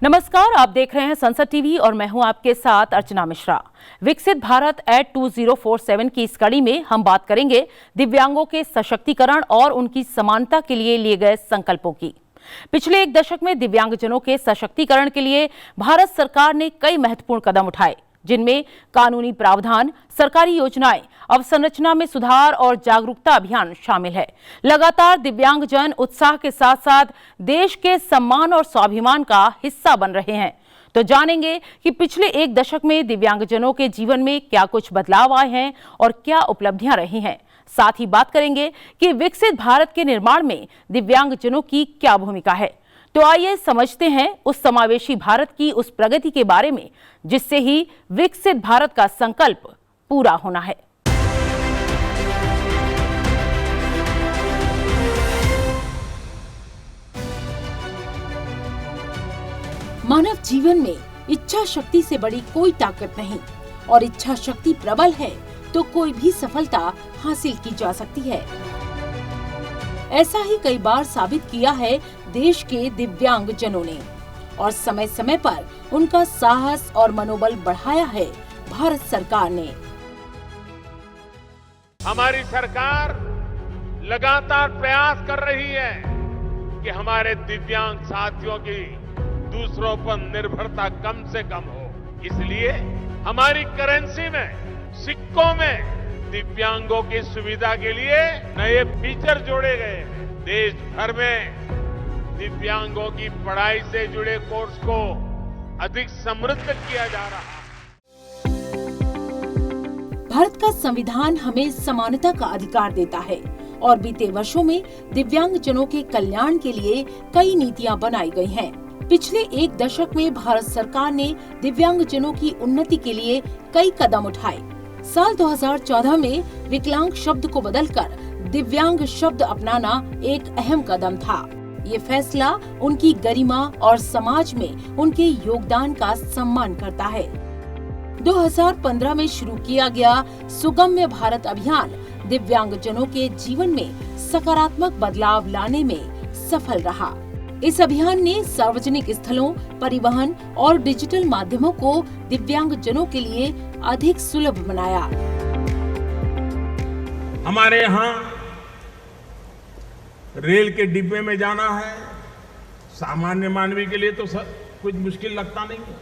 नमस्कार, आप देख रहे हैं संसद टीवी और मैं हूं आपके साथ अर्चना मिश्रा। विकसित भारत एट 2047 की इस कड़ी में हम बात करेंगे दिव्यांगों के सशक्तिकरण और उनकी समानता के लिए गए संकल्पों की। पिछले एक दशक में दिव्यांगजनों के सशक्तिकरण के लिए भारत सरकार ने कई महत्वपूर्ण कदम उठाए, जिनमें कानूनी प्रावधान, सरकारी योजनाएं, अवसंरचना में सुधार और जागरूकता अभियान शामिल है। लगातार दिव्यांगजन उत्साह के साथ साथ देश के सम्मान और स्वाभिमान का हिस्सा बन रहे हैं। तो जानेंगे कि पिछले एक दशक में दिव्यांगजनों के जीवन में क्या कुछ बदलाव आए हैं और क्या उपलब्धियां रही हैं। साथ ही बात करेंगे कि विकसित भारत के निर्माण में दिव्यांगजनों की क्या भूमिका है। तो आइए समझते हैं उस समावेशी भारत की उस प्रगति के बारे में जिससे ही विकसित भारत का संकल्प पूरा होना है। मानव जीवन में इच्छा शक्ति से बड़ी कोई ताकत नहीं और इच्छा शक्ति प्रबल है तो कोई भी सफलता हासिल की जा सकती है। ऐसा ही कई बार साबित किया है देश के दिव्यांगजनों ने और समय समय पर उनका साहस और मनोबल बढ़ाया है भारत सरकार ने। हमारी सरकार लगातार प्रयास कर रही है कि हमारे दिव्यांग साथियों की दूसरों पर निर्भरता कम से कम हो। इसलिए हमारी करेंसी में, सिक्कों में दिव्यांगों की सुविधा के लिए नए फीचर जोड़े गए हैं। देश भर में दिव्यांगों की पढ़ाई से जुड़े कोर्स को अधिक समृद्ध किया जा रहा है। भारत का संविधान हमें समानता का अधिकार देता है और बीते वर्षों में दिव्यांगजनों के कल्याण के लिए कई नीतियां बनाई गई हैं। पिछले एक दशक में भारत सरकार ने दिव्यांगजनों की उन्नति के लिए कई कदम उठाए। साल 2014 में विकलांग शब्द को बदलकर दिव्यांग शब्द अपनाना एक अहम कदम था। ये फैसला उनकी गरिमा और समाज में उनके योगदान का सम्मान करता है। 2015 में शुरू किया गया सुगम्य भारत अभियान दिव्यांगजनों के जीवन में सकारात्मक बदलाव लाने में सफल रहा। इस अभियान ने सार्वजनिक स्थलों, परिवहन और डिजिटल माध्यमों को दिव्यांगजनों के लिए अधिक सुलभ बनाया। हमारे यहाँ रेल के डिब्बे में जाना है, सामान्य मानवी के लिए तो कुछ मुश्किल लगता नहीं है।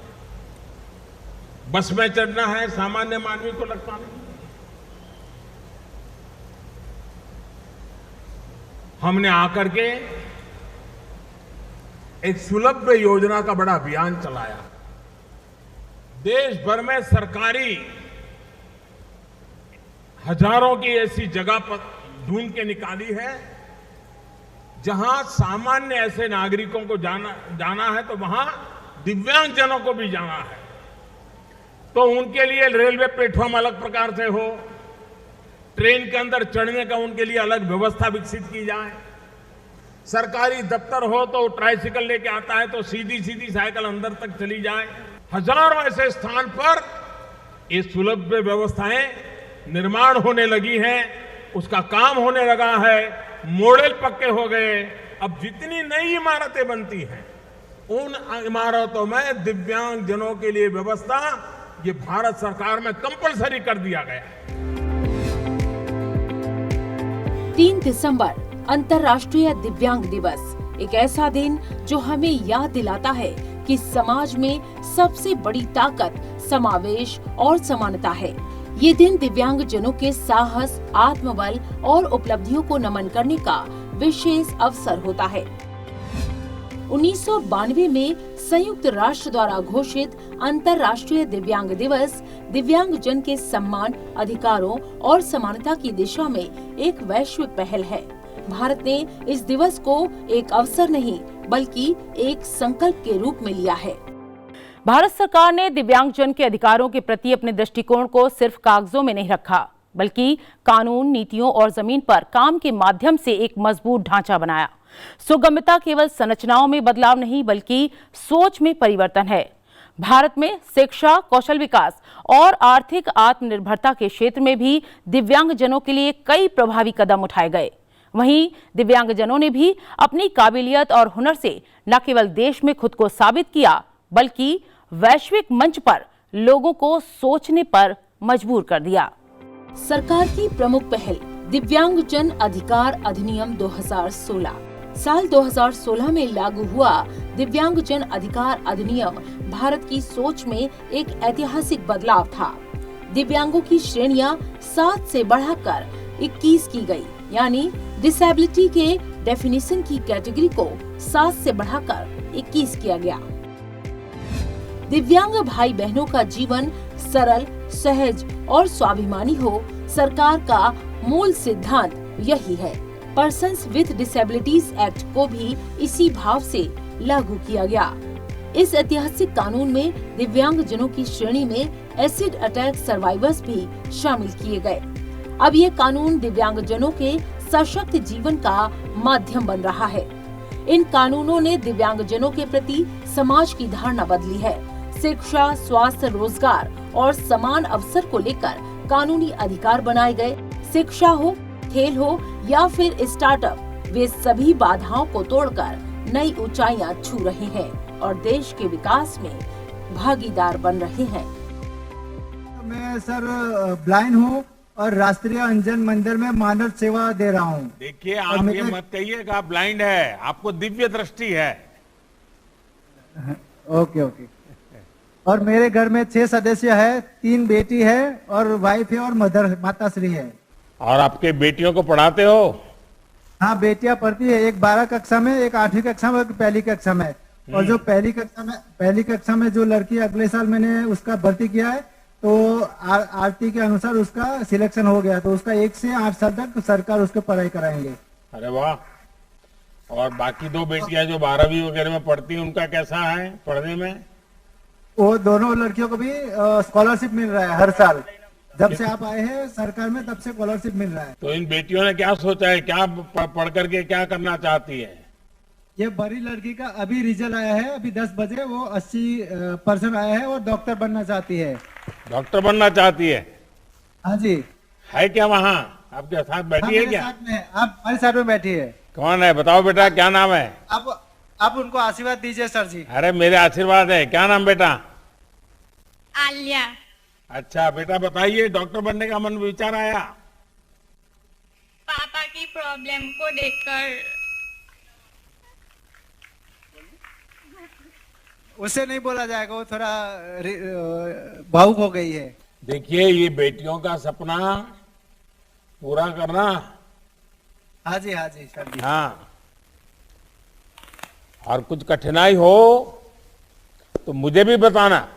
बस में चढ़ना है, सामान्य मानवी को लगता नहीं। हमने आकर के एक सुलभ योजना का बड़ा अभियान चलाया। देश भर में सरकारी हजारों की ऐसी जगह पर ढूंढ के निकाली है जहां सामान्य ऐसे नागरिकों को जाना है, तो वहां दिव्यांगजनों को भी जाना है। तो उनके लिए रेलवे प्लेटफॉर्म अलग प्रकार से हो, ट्रेन के अंदर चढ़ने का उनके लिए अलग व्यवस्था विकसित की जाए। सरकारी दफ्तर हो तो ट्राइसिकल लेके आता है तो सीधी सीधी साइकिल अंदर तक चली जाए। हजारों ऐसे स्थान पर ये सुलभ व्यवस्थाएं निर्माण होने लगी हैं, उसका काम होने लगा है, मॉडल पक्के हो गए। अब जितनी नई इमारतें बनती हैं उन इमारतों में दिव्यांगजनों के लिए व्यवस्था ये भारत सरकार में कंपलसरी कर दिया गया है। 3 दिसंबर अंतर्राष्ट्रीय दिव्यांग दिवस, एक ऐसा दिन जो हमें याद दिलाता है कि समाज में सबसे बड़ी ताकत समावेश और समानता है। ये दिन दिव्यांगजनों के साहस, आत्मबल और उपलब्धियों को नमन करने का विशेष अवसर होता है। 1992 में संयुक्त राष्ट्र द्वारा घोषित अंतर्राष्ट्रीय दिव्यांग दिवस दिव्यांगजन के सम्मान, अधिकारों और समानता की दिशा में एक वैश्विक पहल है। भारत ने इस दिवस को एक अवसर नहीं बल्कि एक संकल्प के रूप में लिया है। भारत सरकार ने दिव्यांगजन के अधिकारों के प्रति अपने दृष्टिकोण को सिर्फ कागजों में नहीं रखा, बल्कि कानून, नीतियों और जमीन पर काम के माध्यम से एक मजबूत ढांचा बनाया। सुगम्यता केवल संरचनाओं में बदलाव नहीं बल्कि सोच में परिवर्तन है। भारत में शिक्षा, कौशल विकास और आर्थिक आत्मनिर्भरता के क्षेत्र में भी दिव्यांगजनों के लिए कई प्रभावी कदम उठाए गए। वहीं दिव्यांगजनों ने भी अपनी काबिलियत और हुनर से न केवल देश में खुद को साबित किया, बल्कि वैश्विक मंच पर लोगों को सोचने पर मजबूर कर दिया। सरकार की प्रमुख पहल दिव्यांगजन अधिकार अधिनियम 2016। साल 2016 में लागू हुआ दिव्यांगजन अधिकार अधिनियम भारत की सोच में एक ऐतिहासिक बदलाव था। दिव्यांगों की श्रेणियां 7 से बढ़ाकर 21 की गई, यानी डिसेबिलिटी के डेफिनेशन की कैटेगरी को 7 से बढ़ाकर 21 किया गया। दिव्यांग भाई बहनों का जीवन सरल, सहज और स्वाभिमानी हो, सरकार का मूल सिद्धांत यही है। पर्सन्स विद डिसेबिलिटीज एक्ट को भी इसी भाव से लागू किया गया। इस ऐतिहासिक कानून में दिव्यांगजनों की श्रेणी में एसिड अटैक सर्वाइवर्स भी शामिल किए गए। अब ये कानून दिव्यांगजनों के सशक्त जीवन का माध्यम बन रहा है। इन कानूनों ने दिव्यांगजनों के प्रति समाज की धारणा बदली है। शिक्षा, स्वास्थ्य, रोजगार और समान अवसर को लेकर कानूनी अधिकार बनाए गए। शिक्षा हो, खेल हो या फिर स्टार्टअप, वे सभी बाधाओं को तोड़कर नई ऊंचाइयां छू रहे हैं और देश के विकास में भागीदार बन रहे हैं। मैं सर ब्लाइंड हूँ और राष्ट्रीय अंजन मंदिर में मानव सेवा दे रहा हूँ। देखिए, आप ये मत कहिए कि आप ब्लाइंड है, आपको दिव्य दृष्टि है। Okay okay. और मेरे घर में 6 सदस्य है, 3 बेटी है और वाइफ है और मदर माताश्री है। और आपके बेटियों को पढ़ाते हो? हाँ, बेटियां पढ़ती है, एक 12 कक्षा में, एक 8वीं कक्षा में, एक पहली कक्षा में। और जो पहली कक्षा में जो लड़की अगले साल मैंने उसका भर्ती किया है, तो आरती के अनुसार उसका सिलेक्शन हो गया, तो उसका 1 से 8 साल तक सरकार उसको पढ़ाई कराएंगे। अरे वाह। और बाकी 2 बेटियां जो 12वीं वगैरह में पढ़ती हैं, उनका कैसा है पढ़ने में? वो दोनों लड़कियों को भी स्कॉलरशिप मिल रहा है हर साल। जब से आप आए हैं सरकार में, तब से स्कॉलरशिप मिल रहा है। तो इन बेटियों ने क्या सोचा है, क्या पढ़ करके क्या करना चाहती है? ये बड़ी लड़की का अभी रिजल्ट आया है, अभी 10 बजे, वो 80% आया है और डॉक्टर बनना चाहती है। डॉक्टर बनना चाहती है? हाँ जी। है क्या वहाँ आपके साथ बैठी है क्या? साथ में, आप हमारे साथ में बैठी है। कौन है बताओ बेटा, क्या नाम है? आप उनको आशीर्वाद दीजिए सर जी। अरे मेरे आशीर्वाद है। क्या नाम बेटा? आलिया। अच्छा बेटा, बताइए डॉक्टर बनने का मन विचार आया? पापा की प्रॉब्लम को देखकर। उससे नहीं बोला जाएगा, वो थोड़ा भावुक हो गई है। देखिए, ये बेटियों का सपना पूरा करना। हाँ जी सर जी। हाँ, और कुछ कठिनाई हो तो मुझे भी बताना।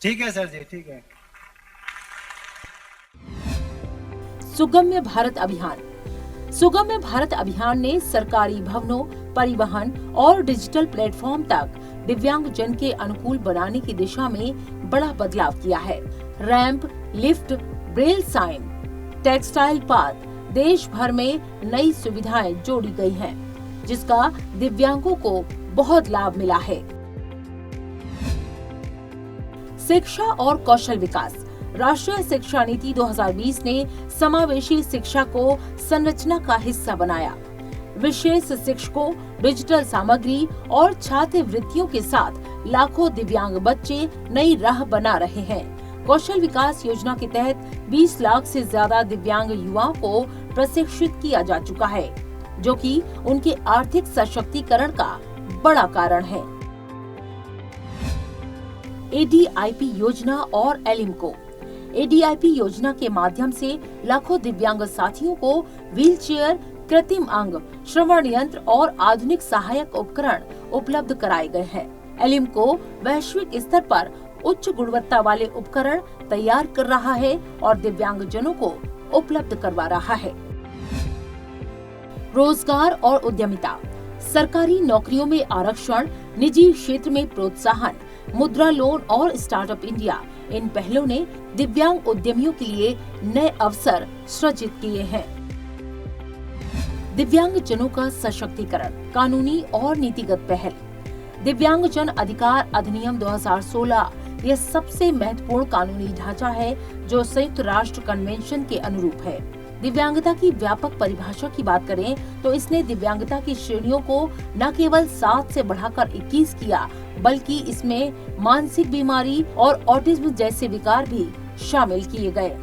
ठीक है सर जी, ठीक है। सुगम्य भारत अभियान। सुगम्य भारत अभियान ने सरकारी भवनों, परिवहन और डिजिटल प्लेटफॉर्म तक दिव्यांगजन के अनुकूल बनाने की दिशा में बड़ा बदलाव किया है। Ramp, lift, braille sign, textile path, देश भर में नई सुविधाएं जोड़ी गई हैं, जिसका दिव्यांगों को बहुत लाभ मिला है। शिक्षा और कौशल विकास। राष्ट्रीय शिक्षा नीति 2020 ने समावेशी शिक्षा को संरचना का हिस्सा बनाया। विशेष शिक्षकों, डिजिटल सामग्री और छात्रवृत्तियों के साथ लाखों दिव्यांग बच्चे नई राह बना रहे हैं। कौशल विकास योजना के तहत 20 लाख से ज्यादा दिव्यांग युवाओं को प्रशिक्षित किया जा चुका है, जो कि उनके आर्थिक सशक्तिकरण का बड़ा कारण है। ADIP योजना और एलिमको। ADIP योजना के माध्यम से लाखों दिव्यांग साथियों को व्हीलचेयर, कृत्रिम अंग, श्रवण यंत्र और आधुनिक सहायक उपकरण उपलब्ध कराए गए हैं। एलिमको वैश्विक स्तर पर उच्च गुणवत्ता वाले उपकरण तैयार कर रहा है और दिव्यांगजनों को उपलब्ध करवा रहा है। रोजगार और उद्यमिता। सरकारी नौकरियों में आरक्षण, निजी क्षेत्र में प्रोत्साहन, मुद्रा लोन और स्टार्टअप इंडिया, इन पहलों ने दिव्यांग उद्यमियों के लिए नए अवसर सृजित किए हैं। दिव्यांगजनों का सशक्तिकरण। कानूनी और नीतिगत पहल। दिव्यांगजन अधिकार अधिनियम 2016 यह सबसे महत्वपूर्ण कानूनी ढांचा है जो संयुक्त राष्ट्र कन्वेंशन के अनुरूप है। दिव्यांगता की व्यापक परिभाषा की बात करें तो इसने दिव्यांगता की श्रेणियों को न केवल 7 से बढ़ाकर 21 किया, बल्कि इसमें मानसिक बीमारी और ऑटिज्म जैसे विकार भी शामिल किए गए।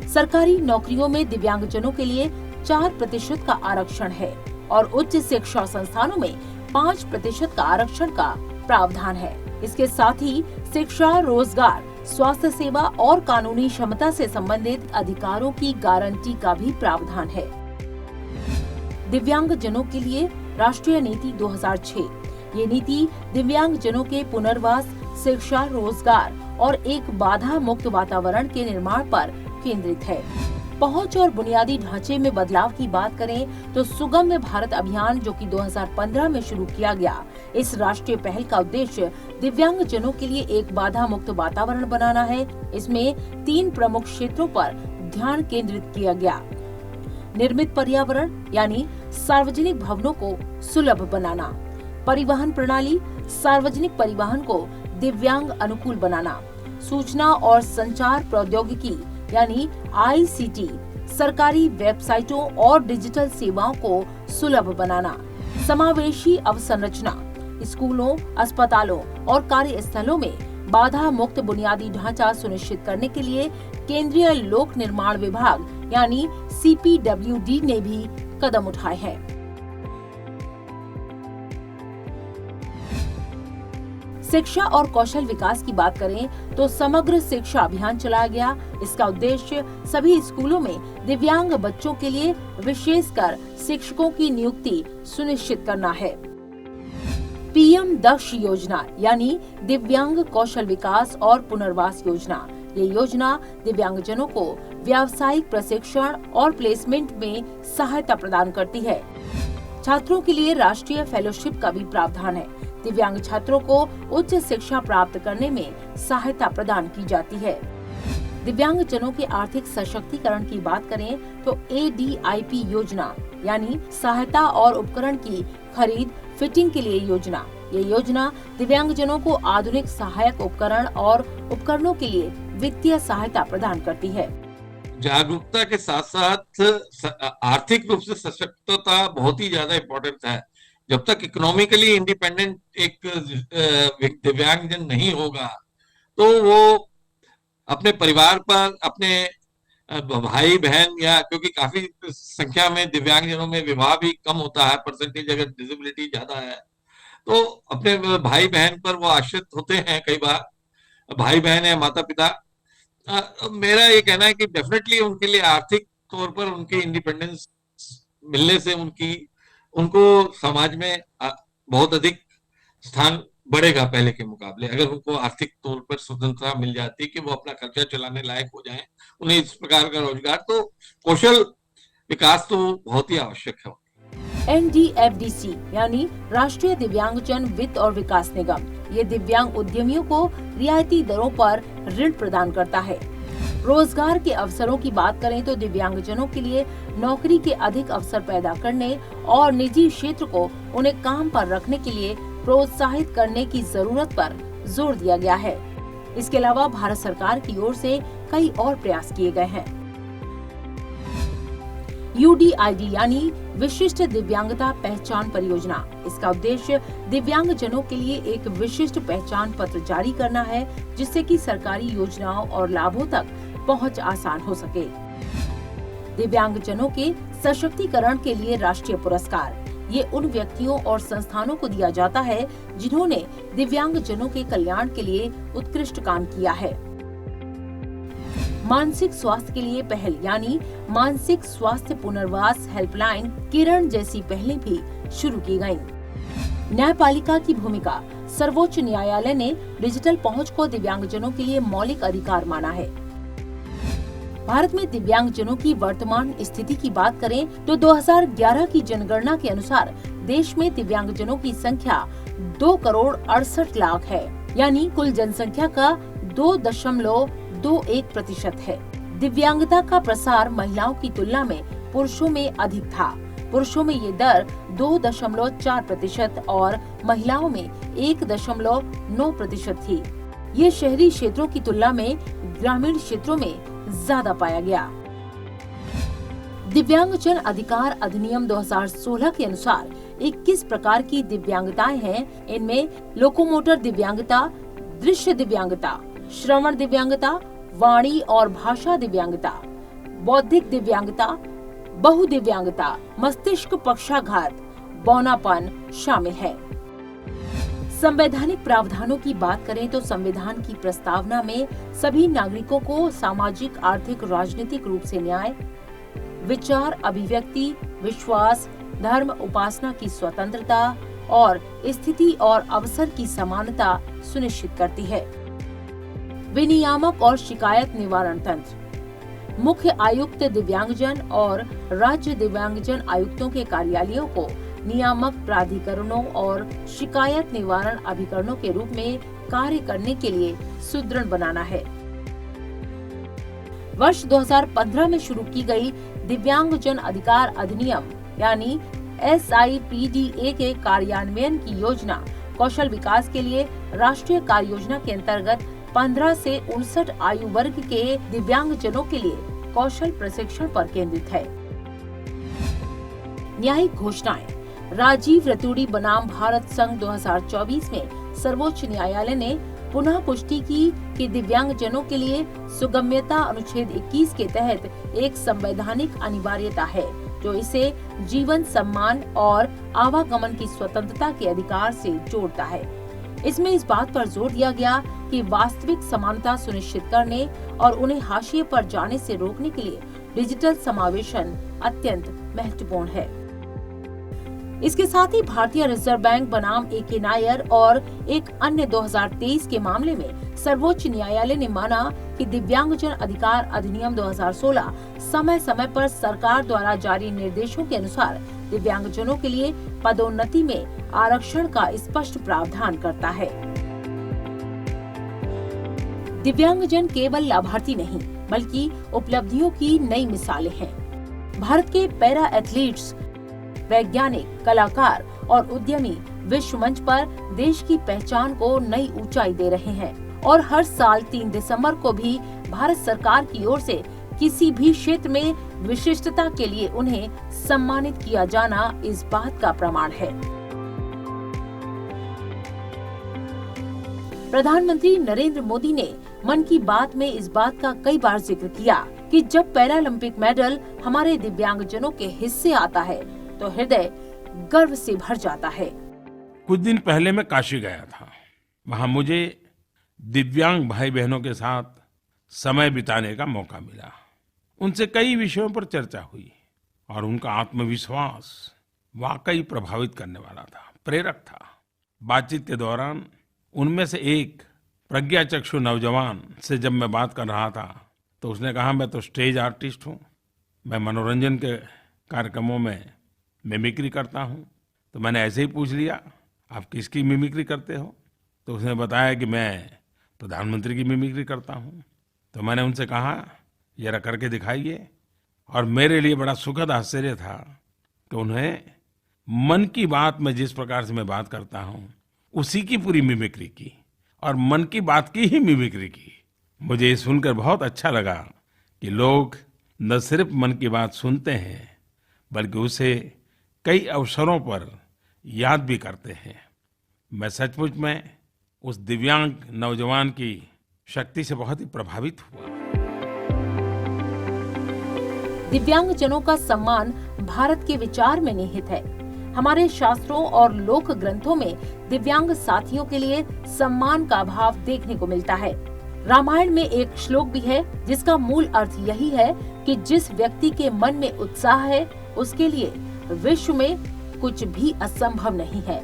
सरकारी नौकरियों में दिव्यांगजनों के लिए 4% का आरक्षण है और उच्च शिक्षा संस्थानों में 5% का आरक्षण का प्रावधान है। इसके साथ ही शिक्षा, रोजगार, स्वास्थ्य सेवा और कानूनी क्षमता से संबंधित अधिकारों की गारंटी का भी प्रावधान है। दिव्यांगजनों के लिए राष्ट्रीय नीति 2006। ये नीति दिव्यांगजनों के पुनर्वास, शिक्षा, रोजगार और एक बाधा मुक्त वातावरण के निर्माण पर केंद्रित है। पहुंच और बुनियादी ढांचे में बदलाव की बात करें तो सुगम्य भारत अभियान, जो कि 2015 में शुरू किया गया, इस राष्ट्रीय पहल का उद्देश्य दिव्यांगजनों के लिए एक बाधा मुक्त वातावरण बनाना है। इसमें 3 प्रमुख क्षेत्रों पर ध्यान केंद्रित किया गया। निर्मित पर्यावरण यानी सार्वजनिक भवनों को सुलभ बनाना, परिवहन प्रणाली, सार्वजनिक परिवहन को दिव्यांग अनुकूल बनाना, सूचना और संचार प्रौद्योगिकी यानी ICT, सरकारी वेबसाइटों और डिजिटल सेवाओं को सुलभ बनाना, समावेशी अवसंरचना, स्कूलों, अस्पतालों और कार्यस्थलों में बाधा मुक्त बुनियादी ढांचा सुनिश्चित करने के लिए केंद्रीय लोक निर्माण विभाग यानी CPWD ने भी कदम उठाए हैं। शिक्षा और कौशल विकास की बात करें तो समग्र शिक्षा अभियान चलाया गया। इसका उद्देश्य सभी स्कूलों में दिव्यांग बच्चों के लिए विशेषकर शिक्षकों की नियुक्ति सुनिश्चित करना है। PM दक्ष योजना यानी दिव्यांग कौशल विकास और पुनर्वास योजना, ये योजना दिव्यांगजनों को व्यावसायिक प्रशिक्षण और प्लेसमेंट में सहायता प्रदान करती है। छात्रों के लिए राष्ट्रीय फेलोशिप का भी प्रावधान है। दिव्यांग छात्रों को उच्च शिक्षा प्राप्त करने में सहायता प्रदान की जाती है। दिव्यांगजनों के आर्थिक सशक्तिकरण की बात करें तो ADIP योजना यानी सहायता और उपकरण की खरीद फिटिंग के लिए योजना, ये योजना दिव्यांगजनों को आधुनिक सहायक उपकरण और उपकरणों के लिए वित्तीय सहायता प्रदान करती है। जागरूकता के साथ साथ आर्थिक रूप से सशक्तता बहुत ही ज्यादा इम्पोर्टेंट है। जब तक इकोनॉमिकली इंडिपेंडेंट एक दिव्यांगजन नहीं होगा तो वो अपने परिवार पर, अपने भाई बहन या, क्योंकि काफी संख्या में दिव्यांगजनों में विवाह भी कम होता है, परसेंटेज अगर डिसेबिलिटी ज्यादा है तो अपने भाई बहन पर वो आश्रित होते हैं। कई बार भाई बहन या माता पिता, मेरा ये कहना है कि डेफिनेटली उनके लिए आर्थिक तौर पर उनकी इंडिपेंडेंस मिलने से उनको समाज में बहुत अधिक स्थान बढ़ेगा पहले के मुकाबले। अगर उनको आर्थिक तौर पर स्वतंत्रता मिल जाती है कि वो अपना खर्चा चलाने लायक हो जाएं, उन्हें इस प्रकार का रोजगार, तो कौशल विकास तो बहुत ही आवश्यक है। NDFDC यानी राष्ट्रीय दिव्यांगजन वित्त और विकास निगम, ये दिव्यांग उद्यमियों को रियायती दरों पर ऋण प्रदान करता है। रोजगार के अवसरों की बात करें तो दिव्यांगजनों के लिए नौकरी के अधिक अवसर पैदा करने और निजी क्षेत्र को उन्हें काम पर रखने के लिए प्रोत्साहित करने की जरूरत पर जोर दिया गया है। इसके अलावा भारत सरकार की ओर से कई और प्रयास किए गए हैं। UDID यानी विशिष्ट दिव्यांगता पहचान परियोजना, इसका उद्देश्य दिव्यांगजनों के लिए एक विशिष्ट पहचान पत्र जारी करना है जिससे कि सरकारी योजनाओं और लाभों तक पहुंच आसान हो सके। दिव्यांगजनों के सशक्तिकरण के लिए राष्ट्रीय पुरस्कार, ये उन व्यक्तियों और संस्थानों को दिया जाता है जिन्होंने दिव्यांगजनों के कल्याण के लिए उत्कृष्ट काम किया है। मानसिक स्वास्थ्य के लिए पहल यानी मानसिक स्वास्थ्य पुनर्वास हेल्पलाइन किरण जैसी पहलें भी शुरू की गयी। न्यायपालिका की भूमिका, सर्वोच्च न्यायालय ने डिजिटल पहुंच को दिव्यांगजनों के लिए मौलिक अधिकार माना है। भारत में दिव्यांगजनों की वर्तमान स्थिति की बात करें तो 2011 की जनगणना के अनुसार देश में दिव्यांगजनों की संख्या 2,68,00,000 है, यानी कुल जनसंख्या का 2.21% है। दिव्यांगता का प्रसार महिलाओं की तुलना में पुरुषों में अधिक था। पुरुषों में ये दर 2.4% और महिलाओं में 1.9% थी। ये शहरी क्षेत्रों की तुलना में ग्रामीण क्षेत्रों में ज्यादा पाया गया। दिव्यांगजन अधिकार अधिनियम 2016 के अनुसार 21 प्रकार की दिव्यांगताएं हैं। इनमें लोकोमोटर दिव्यांगता, दृश्य दिव्यांगता, श्रवण दिव्यांगता, वाणी और भाषा दिव्यांगता, बौद्धिक दिव्यांगता, बहुदिव्यांगता, मस्तिष्क पक्षाघात, बौनापन शामिल है। संवैधानिक प्रावधानों की बात करें तो संविधान की प्रस्तावना में सभी नागरिकों को सामाजिक, आर्थिक, राजनीतिक रूप से न्याय, विचार, अभिव्यक्ति, विश्वास, धर्म, उपासना की स्वतंत्रता और स्थिति और अवसर की समानता सुनिश्चित करती है। विनियामक और शिकायत निवारण तंत्र। मुख्य आयुक्त दिव्यांगजन और राज्य दिव्यांगजन आयुक्तों के कार्यालयों को नियामक प्राधिकरणों और शिकायत निवारण अभिकरणों के रूप में कार्य करने के लिए सुदृढ़ बनाना है। वर्ष 2015 में शुरू की गई दिव्यांगजन अधिकार अधिनियम यानी SIPDA के कार्यान्वयन की योजना कौशल विकास के लिए राष्ट्रीय कार्य योजना के अंतर्गत 15 से 59 आयु वर्ग के दिव्यांगजनों के लिए कौशल प्रशिक्षण पर केंद्रित है। न्यायिक घोषणाएं। राजीव रतूड़ी बनाम भारत संघ 2024 में सर्वोच्च न्यायालय ने पुनः पुष्टि की कि दिव्यांगजनों के लिए सुगम्यता अनुच्छेद 21 के तहत एक संवैधानिक अनिवार्यता है जो इसे जीवन, सम्मान और आवागमन की स्वतंत्रता के अधिकार से जोड़ता है। इसमें इस बात पर जोर दिया गया कि वास्तविक समानता सुनिश्चित करने और उन्हें हाशिए पर जाने से रोकने के लिए डिजिटल समावेशन अत्यंत महत्वपूर्ण है। इसके साथ ही भारतीय रिजर्व बैंक बनाम AK नायर और एक अन्य 2023 के मामले में सर्वोच्च न्यायालय ने माना कि दिव्यांगजन अधिकार अधिनियम 2016 समय समय पर सरकार द्वारा जारी निर्देशों के अनुसार दिव्यांगजनों के लिए पदोन्नति में आरक्षण का स्पष्ट प्रावधान करता है। दिव्यांगजन केवल लाभार्थी नहीं बल्कि उपलब्धियों की नई मिसालें हैं। भारत के पैरा एथलीट्स, वैज्ञानिक, कलाकार और उद्यमी विश्व मंच पर देश की पहचान को नई ऊंचाई दे रहे हैं और हर साल 3 दिसंबर को भी भारत सरकार की ओर से किसी भी क्षेत्र में विशिष्टता के लिए उन्हें सम्मानित किया जाना इस बात का प्रमाण है। प्रधानमंत्री नरेंद्र मोदी ने मन की बात में इस बात का कई बार जिक्र किया कि जब पैरालंपिक मेडल हमारे दिव्यांगजनों के हिस्से आता है तो हृदय गर्व से भर जाता है। कुछ दिन पहले मैं काशी गया था। वहां मुझे दिव्यांग भाई बहनों के साथ समय बिताने का मौका मिला। उनसे कई विषयों पर चर्चा हुई और उनका आत्मविश्वास वाकई प्रभावित करने वाला था, प्रेरक था। बातचीत के दौरान उनमें से एक प्रज्ञाचक्षु नौजवान से जब मैं बात कर रहा था तो उसने कहा, मैं तो स्टेज आर्टिस्ट हूँ, मैं मनोरंजन के कार्यक्रमों में मिमिक्री करता हूँ। तो मैंने ऐसे ही पूछ लिया, आप किसकी मिमिक्री करते हो? तो उसने बताया कि मैं प्रधानमंत्री की मिमिक्री करता हूँ। तो मैंने उनसे कहा, जरा करके दिखाइए। और मेरे लिए बड़ा सुखद आश्चर्य था कि उन्हें मन की बात में जिस प्रकार से मैं बात करता हूँ उसी की पूरी मिमिक्री की और मन की बात की ही मिमिक्री की। मुझे ये सुनकर बहुत अच्छा लगा कि लोग न सिर्फ मन की बात सुनते हैं बल्कि उसे कई अवसरों पर याद भी करते हैं। मैं सचमुच में उस दिव्यांग नौजवान की शक्ति से बहुत ही प्रभावित हुआ। दिव्यांगजनों का सम्मान भारत के विचार में निहित है। हमारे शास्त्रों और लोक ग्रंथों में दिव्यांग साथियों के लिए सम्मान का भाव देखने को मिलता है। रामायण में एक श्लोक भी है जिसका मूल अर्थ यही है कि जिस व्यक्ति के मन में उत्साह है उसके लिए विश्व में कुछ भी असंभव नहीं है।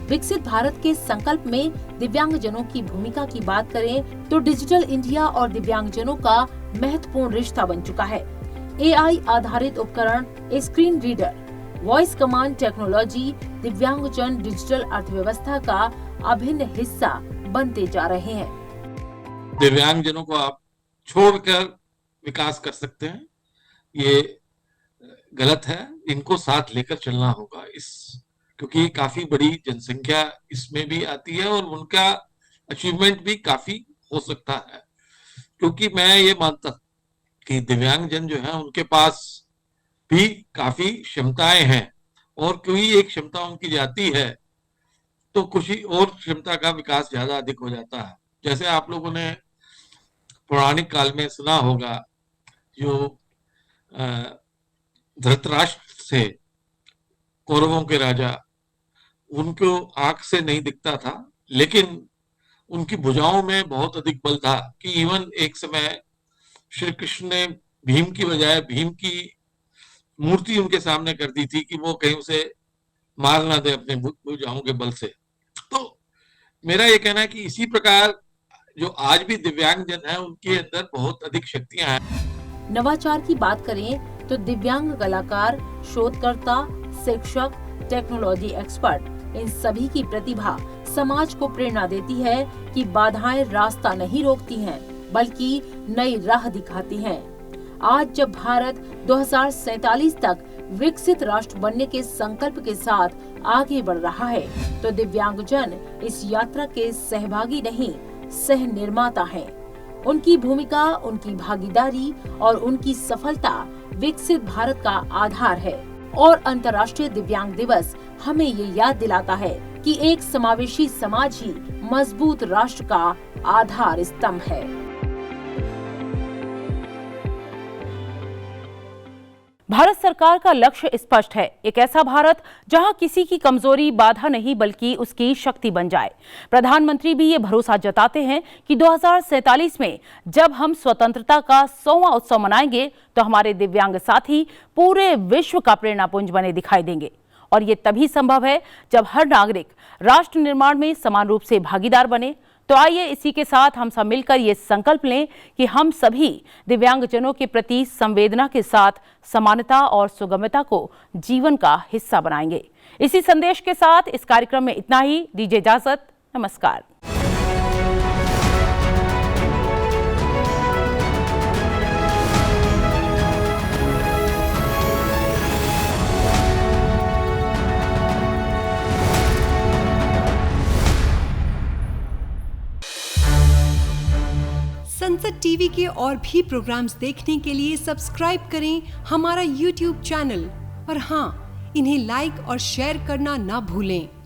विकसित भारत के संकल्प में दिव्यांगजनों की भूमिका की बात करें तो डिजिटल इंडिया और दिव्यांगजनों का महत्वपूर्ण रिश्ता बन चुका है। AI आधारित उपकरण, screen reader, voice command technology दिव्यांगजन डिजिटल अर्थव्यवस्था का अभिन्न हिस्सा बनते जा रहे हैं। दिव्यांगजनों को आप छोड़कर विकास कर सकते हैं, ये गलत है। इनको साथ लेकर चलना होगा क्योंकि काफी बड़ी जनसंख्या इसमें भी आती है और उनका अचीवमेंट भी काफी हो सकता है। क्योंकि मैं ये मानता कि दिव्यांगजन जो है उनके पास भी काफी क्षमताएं हैं, और कोई एक क्षमता उनकी जाती है तो कुछ ही और क्षमता का विकास ज्यादा अधिक हो जाता है। जैसे आप लोगों ने पौराणिक काल में सुना होगा, जो धृतराष्ट्र थे, कौरवों के राजा, उनको आंख से नहीं दिखता था, लेकिन उनकी भुजाओं में बहुत अधिक बल था कि इवन एक समय श्री कृष्ण ने भीम की बजाय भीम की मूर्ति उनके सामने कर दी थी कि वो कहीं उसे मार ना दे अपने भुजाओं के बल से। तो मेरा ये कहना है कि इसी प्रकार जो आज भी दिव्यांगजन है उनके अंदर बहुत अधिक शक्तियां हैं। नवाचार की बात करें तो दिव्यांग कलाकार, शोधकर्ता, शिक्षक, टेक्नोलॉजी एक्सपर्ट, इन सभी की प्रतिभा समाज को प्रेरणा देती है कि बाधाएं रास्ता नहीं रोकती हैं, बल्कि नई राह दिखाती हैं। आज जब भारत 2047 तक विकसित राष्ट्र बनने के संकल्प के साथ आगे बढ़ रहा है, तो दिव्यांगजन इस यात्रा के सहभागी नहीं, सह निर्माता हैं। उनकी भूमिका, उनकी भागीदारी और उनकी सफलता विकसित भारत का आधार है। और अंतर्राष्ट्रीय दिव्यांग दिवस हमें ये याद दिलाता है कि एक समावेशी समाज ही मजबूत राष्ट्र का आधार स्तंभ है। भारत सरकार का लक्ष्य स्पष्ट है, एक ऐसा भारत जहां किसी की कमजोरी बाधा नहीं बल्कि उसकी शक्ति बन जाए। प्रधानमंत्री भी ये भरोसा जताते हैं कि 2047 में जब हम स्वतंत्रता का 100वां उत्सव मनाएंगे तो हमारे दिव्यांग साथी पूरे विश्व का प्रेरणापुंज बने दिखाई देंगे। और ये तभी संभव है जब हर नागरिक राष्ट्र निर्माण में समान रूप से भागीदार बने। तो आइए इसी के साथ हम सब मिलकर ये संकल्प लें कि हम सभी दिव्यांगजनों के प्रति संवेदना के साथ समानता और सुगमता को जीवन का हिस्सा बनाएंगे। इसी संदेश के साथ इस कार्यक्रम में इतना ही। दीजिए इजाजत, नमस्कार। संसद टीवी के और भी प्रोग्राम्स देखने के लिए सब्सक्राइब करें हमारा YouTube चैनल और हाँ, इन्हें लाइक और शेयर करना ना भूलें।